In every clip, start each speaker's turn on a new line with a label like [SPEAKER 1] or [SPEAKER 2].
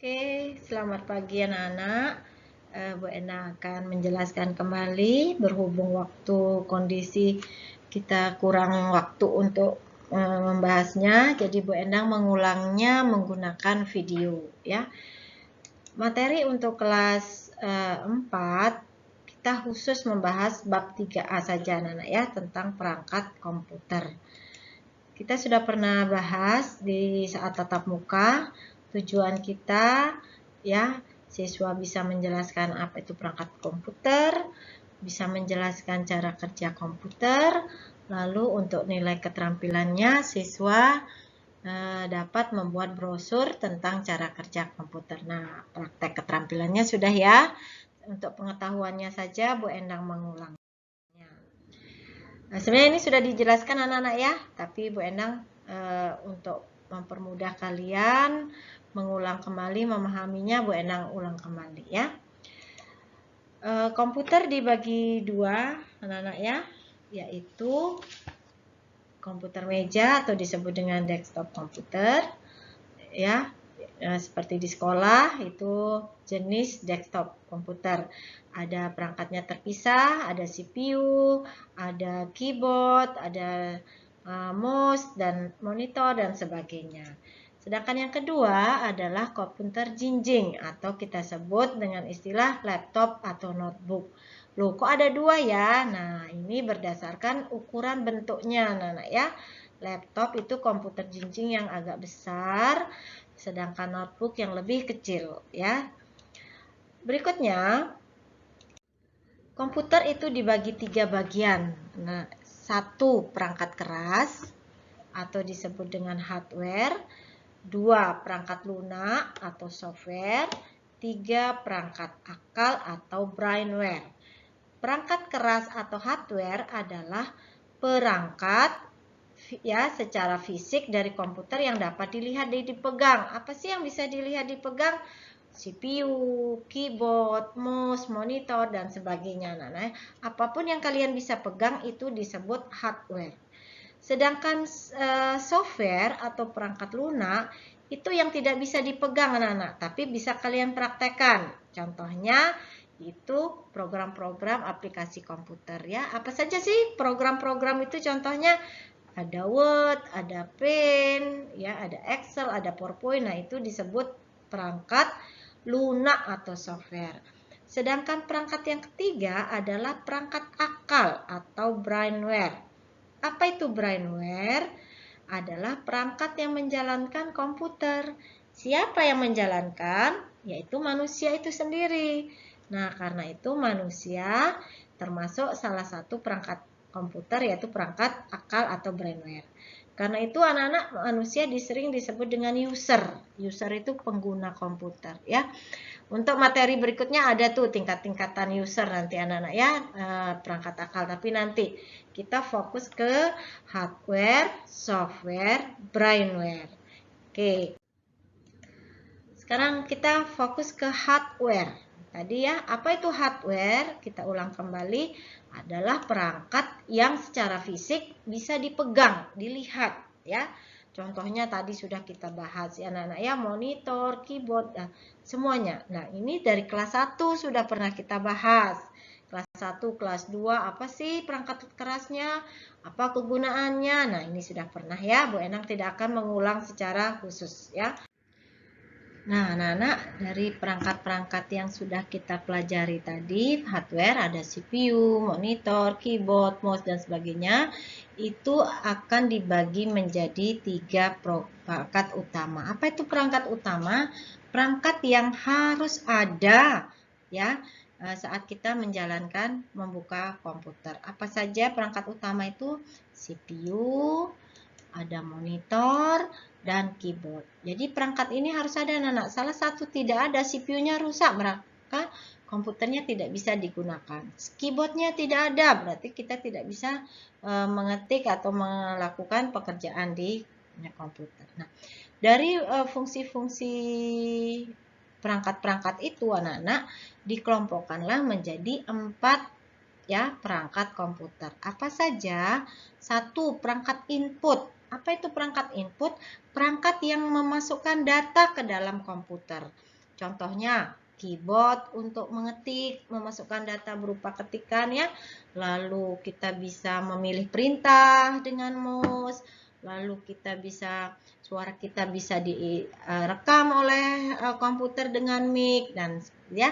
[SPEAKER 1] Oke, selamat pagi anak-anak. Bu Ena akan menjelaskan kembali berhubung waktu kondisi kita kurang waktu untuk membahasnya. Jadi Bu Endang mengulangnya menggunakan video ya. Materi untuk kelas 4 kita khusus membahas bab 3A saja anak-anak ya, tentang perangkat komputer. Kita sudah pernah bahas di saat tatap muka. Tujuan kita ya, siswa bisa menjelaskan apa itu perangkat komputer, bisa menjelaskan cara kerja komputer, lalu untuk nilai keterampilannya siswa dapat membuat brosur tentang cara kerja komputer. Nah, praktek keterampilannya sudah ya. Untuk pengetahuannya saja Bu Endang mengulang. Nah, sebenarnya ini sudah dijelaskan anak-anak ya, tapi Bu Endang untuk mempermudah kalian mengulang kembali, memahaminya, Bu Endang ulang kembali ya. Komputer dibagi dua anak-anak ya, yaitu komputer meja atau disebut dengan desktop komputer ya. Seperti di sekolah itu jenis desktop komputer. Ada perangkatnya terpisah, ada CPU, ada keyboard, ada mouse dan monitor dan sebagainya. Sedangkan yang kedua adalah komputer jinjing atau kita sebut dengan istilah laptop atau notebook. Loh, kok ada dua ya? Nah, ini berdasarkan ukuran bentuknya, anak-anak ya. Laptop itu komputer jinjing yang agak besar, sedangkan notebook yang lebih kecil ya. Berikutnya, komputer itu dibagi 3 bagian. Nah, 1 perangkat keras atau disebut dengan hardware, 2 perangkat lunak atau software, 3 perangkat akal atau brainware. Perangkat keras atau hardware adalah perangkat ya secara fisik dari komputer yang dapat dilihat dan dipegang. Apa sih yang bisa dilihat dipegang? CPU, keyboard, mouse, monitor, dan sebagainya. Nah, apapun yang kalian bisa pegang itu disebut hardware. Sedangkan software atau perangkat lunak itu yang tidak bisa dipegang anak-anak, tapi bisa kalian praktekkan. Contohnya itu program-program aplikasi komputer ya. Apa saja sih program-program itu contohnya? Ada Word, ada Paint, ya, ada Excel, ada PowerPoint. Nah, itu disebut perangkat lunak atau software. Sedangkan perangkat yang ketiga adalah perangkat akal atau brainware. Apa itu brainware? Adalah perangkat yang menjalankan komputer. Siapa yang menjalankan? Yaitu manusia itu sendiri. Nah, karena itu manusia termasuk salah satu perangkat komputer yaitu perangkat akal atau brainware. Karena itu anak-anak manusia sering disebut dengan user. User itu pengguna komputer ya. Untuk materi berikutnya ada tuh tingkat-tingkatan user nanti anak-anak ya, perangkat akal. Tapi nanti kita fokus ke hardware, software, brainware. Oke. Sekarang kita fokus ke hardware. Tadi ya, apa itu hardware? Kita ulang kembali, adalah perangkat yang secara fisik bisa dipegang, dilihat ya. Contohnya tadi sudah kita bahas ya anak-anak ya, monitor, keyboard, semuanya. Nah, ini dari kelas 1 sudah pernah kita bahas. Kelas 1, kelas 2, apa sih perangkat kerasnya? Apa kegunaannya? Nah, ini sudah pernah ya. Bu Enang tidak akan mengulang secara khusus ya. Nah, anak-anak, dari perangkat-perangkat yang sudah kita pelajari tadi, hardware ada CPU, monitor, keyboard, mouse, dan sebagainya, itu akan dibagi menjadi 3 perangkat utama. Apa itu perangkat utama? Perangkat yang harus ada ya saat kita menjalankan membuka komputer. Apa saja perangkat utama itu? CPU, ada monitor, dan keyboard. Jadi perangkat ini harus ada anak-anak. Salah satu tidak ada, CPU-nya rusak, maka komputernya tidak bisa digunakan. Keyboardnya tidak ada, berarti kita tidak bisa mengetik atau melakukan pekerjaan di komputer. Nah, dari fungsi-fungsi perangkat-perangkat itu anak-anak dikelompokkanlah menjadi 4 ya perangkat komputer. Apa saja? 1 perangkat input Apa itu perangkat input? Perangkat yang memasukkan data ke dalam komputer. Contohnya, keyboard untuk mengetik, memasukkan data berupa ketikan ya. Lalu kita bisa memilih perintah dengan mouse. Lalu suara kita bisa direkam oleh komputer dengan mic dan ya.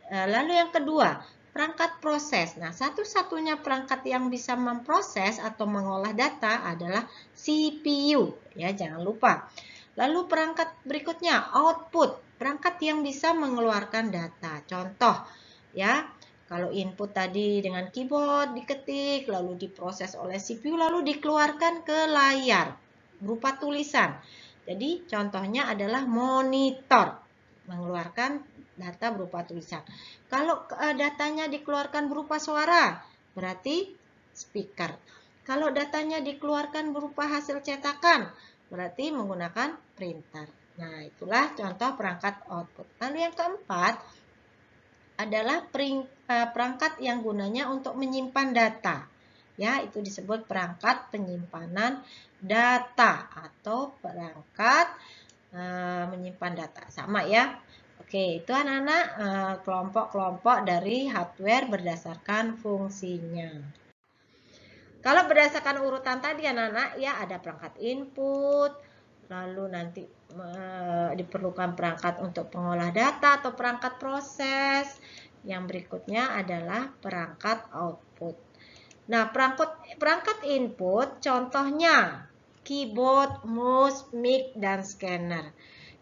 [SPEAKER 1] Lalu yang kedua, perangkat proses. Nah, satu-satunya perangkat yang bisa memproses atau mengolah data adalah CPU, ya, jangan lupa. Lalu perangkat berikutnya, output, perangkat yang bisa mengeluarkan data. Contoh, ya, kalau input tadi dengan keyboard diketik, lalu diproses oleh CPU, lalu dikeluarkan ke layar berupa tulisan. Jadi, contohnya adalah monitor, mengeluarkan data berupa tulisan. Kalau datanya dikeluarkan berupa suara, berarti speaker. Kalau datanya dikeluarkan berupa hasil cetakan, berarti menggunakan printer. Nah, itulah contoh perangkat output. Lalu yang keempat adalah perangkat yang gunanya untuk menyimpan data. Ya, itu disebut perangkat penyimpanan data atau perangkat menyimpan data. Sama ya. Oke, itu anak-anak kelompok-kelompok dari hardware berdasarkan fungsinya. Kalau berdasarkan urutan tadi anak-anak ya ada perangkat input, lalu nanti diperlukan perangkat untuk pengolah data atau perangkat proses. Yang berikutnya adalah perangkat output. Nah, perangkat input contohnya keyboard, mouse, mic, dan scanner.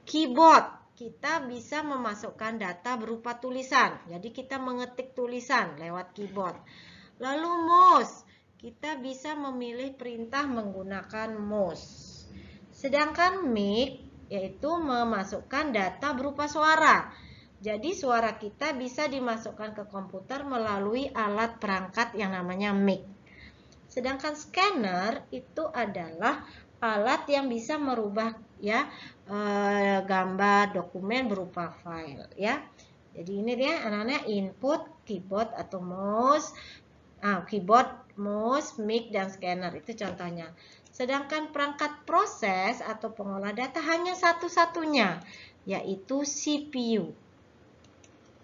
[SPEAKER 1] Keyboard kita bisa memasukkan data berupa tulisan. Jadi kita mengetik tulisan lewat keyboard. Lalu mouse, kita bisa memilih perintah menggunakan mouse. Sedangkan mic yaitu memasukkan data berupa suara. Jadi suara kita bisa dimasukkan ke komputer melalui alat perangkat yang namanya mic. Sedangkan scanner itu adalah alat yang bisa merubah ya gambar dokumen berupa file ya. Jadi ini dia anak-anak input keyboard atau mouse, keyboard, mouse, mic dan scanner itu contohnya. Sedangkan perangkat proses atau pengolah data hanya satu-satunya yaitu CPU.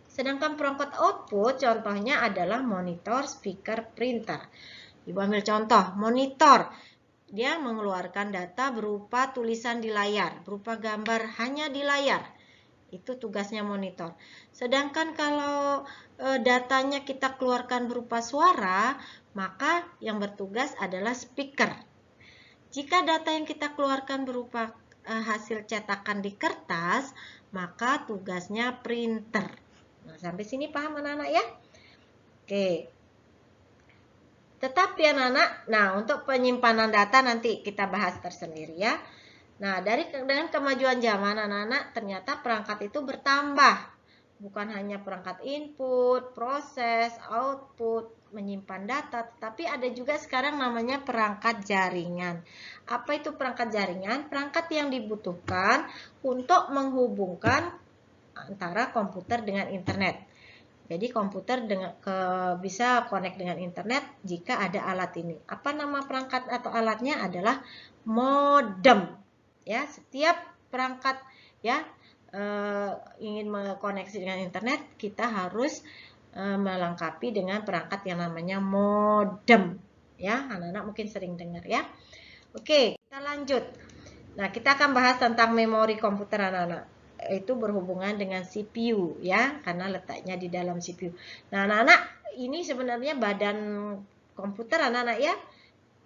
[SPEAKER 1] Sedangkan perangkat output contohnya adalah monitor, speaker, printer. Ibu ambil contoh, monitor. Dia mengeluarkan data berupa tulisan di layar, berupa gambar hanya di layar. Itu tugasnya monitor. Sedangkan kalau datanya kita keluarkan berupa suara, maka yang bertugas adalah speaker. Jika data yang kita keluarkan berupa hasil cetakan di kertas, maka tugasnya printer. Nah, sampai sini paham anak-anak ya? Oke. Tetapi anak-anak, nah untuk penyimpanan data nanti kita bahas tersendiri ya. Nah, dengan kemajuan zaman anak-anak ternyata perangkat itu bertambah. Bukan hanya perangkat input, proses, output, menyimpan data, tetapi ada juga sekarang namanya perangkat jaringan. Apa itu perangkat jaringan? Perangkat yang dibutuhkan untuk menghubungkan antara komputer dengan internet. Jadi komputer bisa connect dengan internet jika ada alat ini. Apa nama perangkat atau alatnya adalah modem. Ya, setiap perangkat ya ingin mengkoneksi dengan internet, kita harus melengkapi dengan perangkat yang namanya modem. Ya, anak-anak mungkin sering dengar ya. Oke, kita lanjut. Nah, kita akan bahas tentang memori komputer anak-anak. Itu berhubungan dengan CPU ya, karena letaknya di dalam CPU. Nah, anak-anak ini sebenarnya badan komputer anak-anak ya.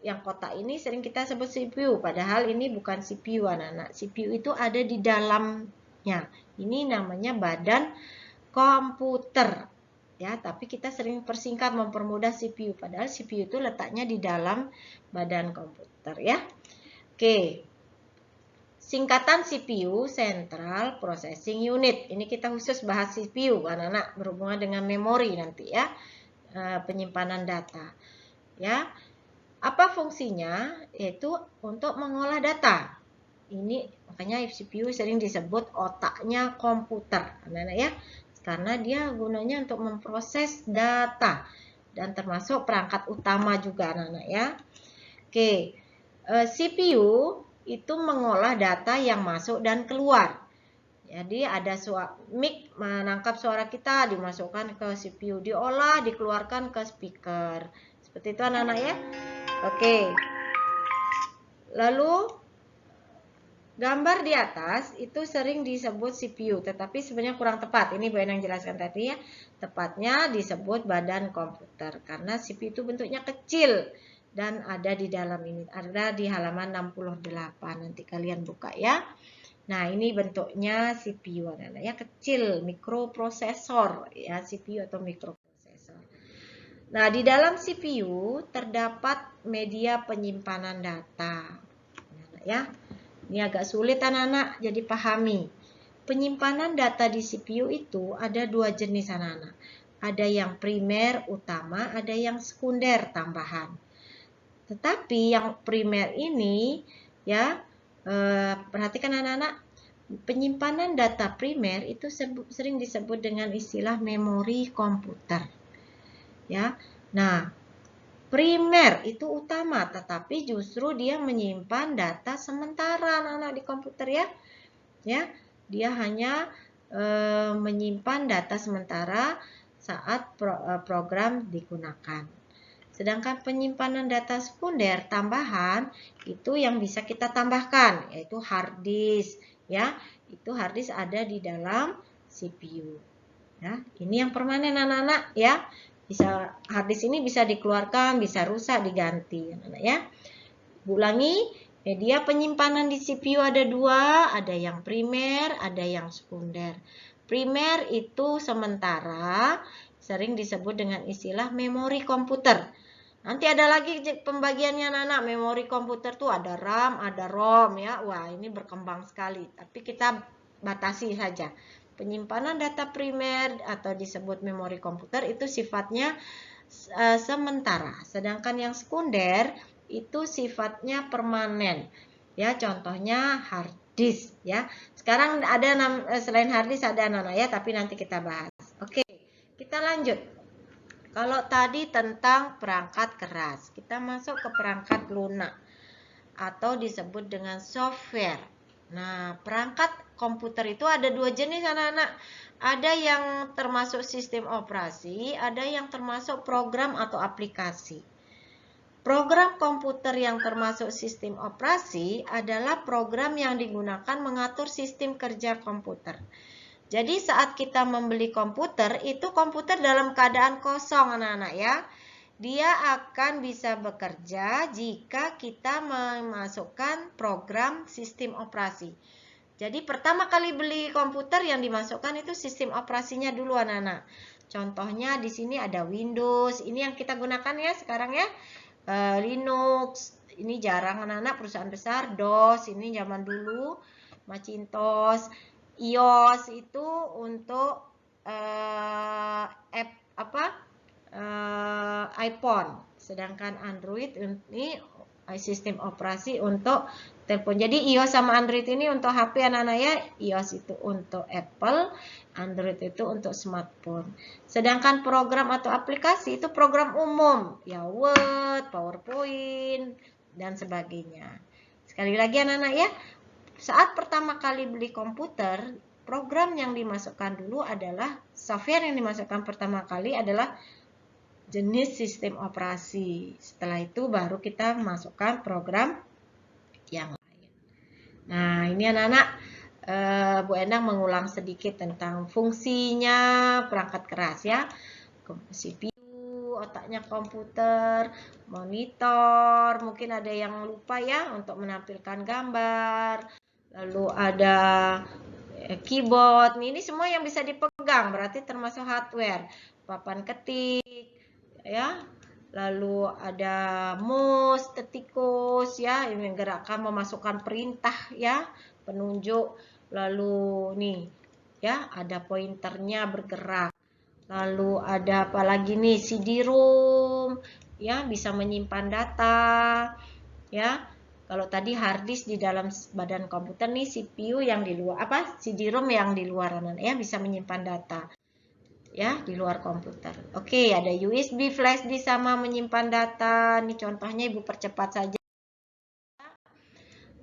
[SPEAKER 1] Yang kotak ini sering kita sebut CPU, padahal ini bukan CPU anak-anak. CPU itu ada di dalamnya. Ini namanya badan komputer. Ya, tapi kita sering persingkat mempermudah CPU, padahal CPU itu letaknya di dalam badan komputer ya. Oke. Singkatan CPU, Central Processing Unit. Ini kita khusus bahas CPU, anak-anak, berhubungan dengan memori nanti ya, penyimpanan data. Ya, apa fungsinya? Yaitu untuk mengolah data. Ini makanya CPU sering disebut otaknya komputer, anak-anak ya, karena dia gunanya untuk memproses data dan termasuk perangkat utama juga, anak-anak ya. Oke. CPU itu mengolah data yang masuk dan keluar. Jadi ada mic menangkap suara kita, dimasukkan ke CPU, diolah, dikeluarkan ke speaker. Seperti itu anak-anak ya. Oke. Lalu gambar di atas itu sering disebut CPU, tetapi sebenarnya kurang tepat. Ini Bu Endang jelaskan tadi ya. Tepatnya disebut badan komputer karena CPU itu bentuknya kecil dan ada di dalam ini. Ada di halaman 68. Nanti kalian buka ya. Nah, ini bentuknya CPU anak-anak ya, kecil, mikroprosesor ya, CPU atau mikroprosesor. Nah, di dalam CPU terdapat media penyimpanan data. Ya. Ini agak sulit anak-anak, jadi pahami. Penyimpanan data di CPU itu ada dua jenis anak-anak. Ada yang primer utama, ada yang sekunder tambahan. Tetapi yang primer ini ya, perhatikan anak-anak, penyimpanan data primer itu sering disebut dengan istilah memori komputer. Ya. Nah, primer itu utama, tetapi justru dia menyimpan data sementara anak-anak di komputer ya. Ya, dia hanya menyimpan data sementara saat program digunakan. Sedangkan penyimpanan data sekunder tambahan itu yang bisa kita tambahkan, yaitu hard disk ya. Itu hard disk ada di dalam CPU. Ya, ini yang permanen anak-anak ya. Bisa hard disk ini bisa dikeluarkan, bisa rusak, diganti anak-anak ya. Ulangi, media penyimpanan di CPU ada dua, ada yang primer, ada yang sekunder. Primer itu sementara, sering disebut dengan istilah memori komputer. Nanti ada lagi pembagiannya anak-anak, memori komputer tuh ada RAM, ada ROM ya. Wah, ini berkembang sekali, tapi kita batasi saja. Penyimpanan data primer atau disebut memori komputer itu sifatnya sementara. Sedangkan yang sekunder itu sifatnya permanen. Ya, contohnya hard disk ya. Sekarang ada selain hard disk ada anak-anak ya, tapi nanti kita bahas. Oke, kita lanjut. Kalau tadi tentang perangkat keras, kita masuk ke perangkat lunak atau disebut dengan software. Nah, perangkat komputer itu ada dua jenis anak-anak. Ada yang termasuk sistem operasi, ada yang termasuk program atau aplikasi. Program komputer yang termasuk sistem operasi adalah program yang digunakan mengatur sistem kerja komputer. Jadi saat kita membeli komputer, itu komputer dalam keadaan kosong anak-anak ya. Dia akan bisa bekerja jika kita memasukkan program sistem operasi. Jadi pertama kali beli komputer yang dimasukkan itu sistem operasinya dulu anak-anak. Contohnya di sini ada Windows, ini yang kita gunakan ya sekarang ya. Linux, ini jarang anak-anak perusahaan besar. DOS, ini zaman dulu. Macintosh, iOS itu untuk iPhone, sedangkan Android ini sistem operasi untuk telepon. Jadi iOS sama Android ini untuk HP anak-anak ya. iOS itu untuk Apple, Android itu untuk smartphone. Sedangkan program atau aplikasi itu program umum, ya Word, PowerPoint dan sebagainya. Sekali lagi anak-anak ya, saat pertama kali beli komputer, program yang dimasukkan dulu adalah software yang dimasukkan pertama kali adalah jenis sistem operasi. Setelah itu baru kita masukkan program yang lain. Nah, ini anak-anak Bu Endang mengulang sedikit tentang fungsinya perangkat keras ya. CPU, otaknya komputer, monitor, mungkin ada yang lupa ya untuk menampilkan gambar. Lalu ada keyboard. Ini semua yang bisa dipegang, berarti termasuk hardware. Papan ketik, ya. Lalu ada mouse, stetikus, ya, ini gerakan memasukkan perintah, ya, penunjuk. Lalu nih, ya, ada pointernya bergerak. Lalu ada apa lagi nih, CD-ROM, ya, bisa menyimpan data, ya. Kalau tadi hard disk di dalam badan komputer nih, CPU yang di luar, CD-ROM yang di luar, ya, bisa menyimpan data. Ya, di luar komputer. Oke, ada USB, flash disk sama menyimpan data. Ini contohnya Ibu percepat saja.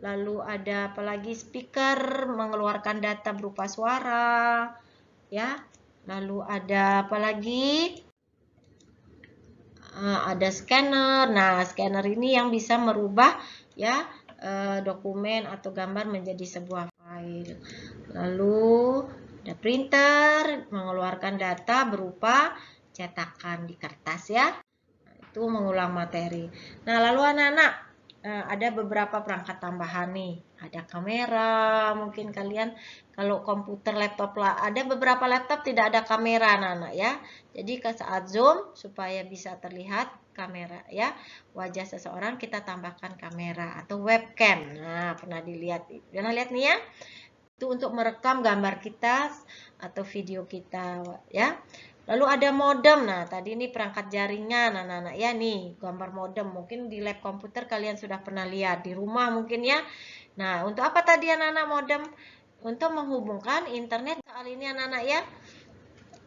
[SPEAKER 1] Lalu ada apalagi speaker mengeluarkan data berupa suara, ya. Lalu ada apalagi? Ada scanner. Nah, scanner ini yang bisa merubah ya dokumen atau gambar menjadi sebuah file. Lalu ada printer mengeluarkan data berupa cetakan di kertas ya. Nah, itu mengulang materi. Nah, lalu anak-anak ada beberapa perangkat tambahan nih. Ada kamera, mungkin kalian kalau komputer laptop lah, ada beberapa laptop tidak ada kamera anak-anak ya. Jadi saat zoom supaya bisa terlihat kamera ya wajah seseorang, kita tambahkan kamera atau webcam. Nah, pernah dilihat, pernah lihat nih ya? Itu untuk merekam gambar kita atau video kita ya. Lalu ada modem. Nah, tadi ini perangkat jaringan anak-anak ya nih, gambar modem. Mungkin di lab komputer kalian sudah pernah lihat, di rumah mungkin ya. Nah, untuk apa tadi anak-anak modem? Untuk menghubungkan internet soal ini anak-anak ya.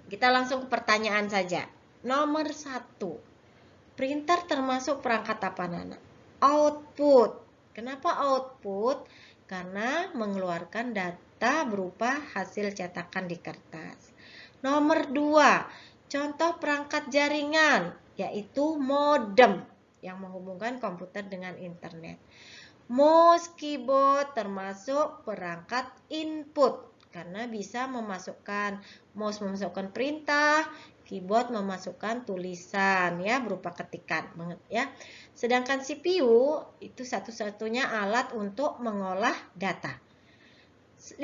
[SPEAKER 1] Kita langsung ke pertanyaan saja. Nomor 1. Printer termasuk perangkat apa anak-anak? Output. Kenapa output? Karena mengeluarkan data berupa hasil cetakan di kertas. Nomor 2, contoh perangkat jaringan, yaitu modem yang menghubungkan komputer dengan internet. Mouse, keyboard termasuk perangkat input karena bisa memasukkan, mouse memasukkan perintah, keyboard memasukkan tulisan ya berupa ketikan ya. Sedangkan CPU itu satu-satunya alat untuk mengolah data. 5.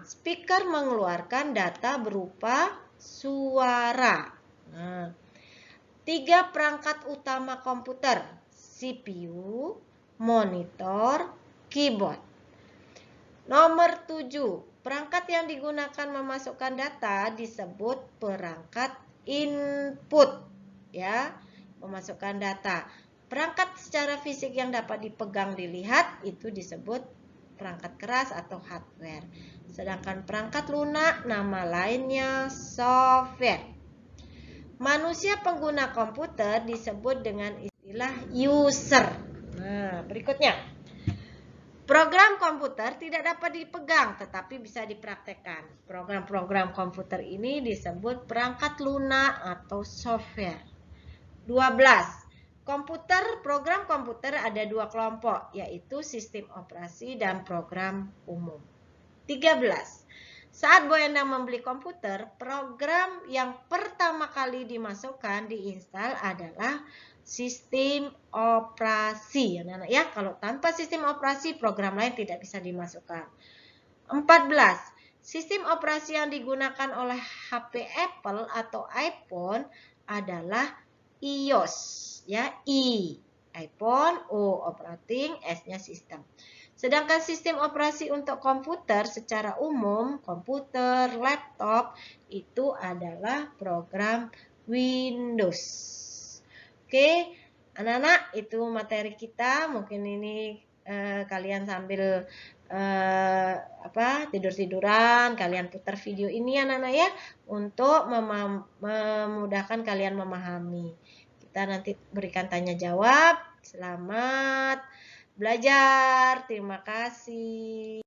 [SPEAKER 1] Speaker mengeluarkan data berupa suara. Nah, 3 perangkat utama komputer, CPU, monitor, keyboard. Nomor 7. Perangkat yang digunakan memasukkan data disebut perangkat input ya, memasukkan data. Perangkat secara fisik yang dapat dipegang dilihat itu disebut perangkat keras atau hardware. Sedangkan perangkat lunak nama lainnya software. Manusia pengguna komputer disebut dengan istilah user. Nah, berikutnya. Program komputer tidak dapat dipegang tetapi bisa dipraktekkan. Program-program komputer ini disebut perangkat lunak atau software. 12. Program komputer ada 2 kelompok, yaitu sistem operasi dan program umum. 13. Saat Bu Endang membeli komputer, program yang pertama kali dimasukkan, diinstal adalah sistem operasi. Anak-anak ya, kalau tanpa sistem operasi, program lain tidak bisa dimasukkan. 14. Sistem operasi yang digunakan oleh HP Apple atau iPhone adalah iOS ya, iPhone, O operating, S-nya sistem. Sedangkan sistem operasi untuk komputer secara umum, komputer, laptop itu adalah program Windows. Oke, anak-anak, itu materi kita. Mungkin ini kalian sambil tidur-tiduran, kalian putar video ini anak-anak ya, untuk memudahkan kalian memahami. Kita nanti berikan tanya jawab. Selamat belajar. Terima kasih.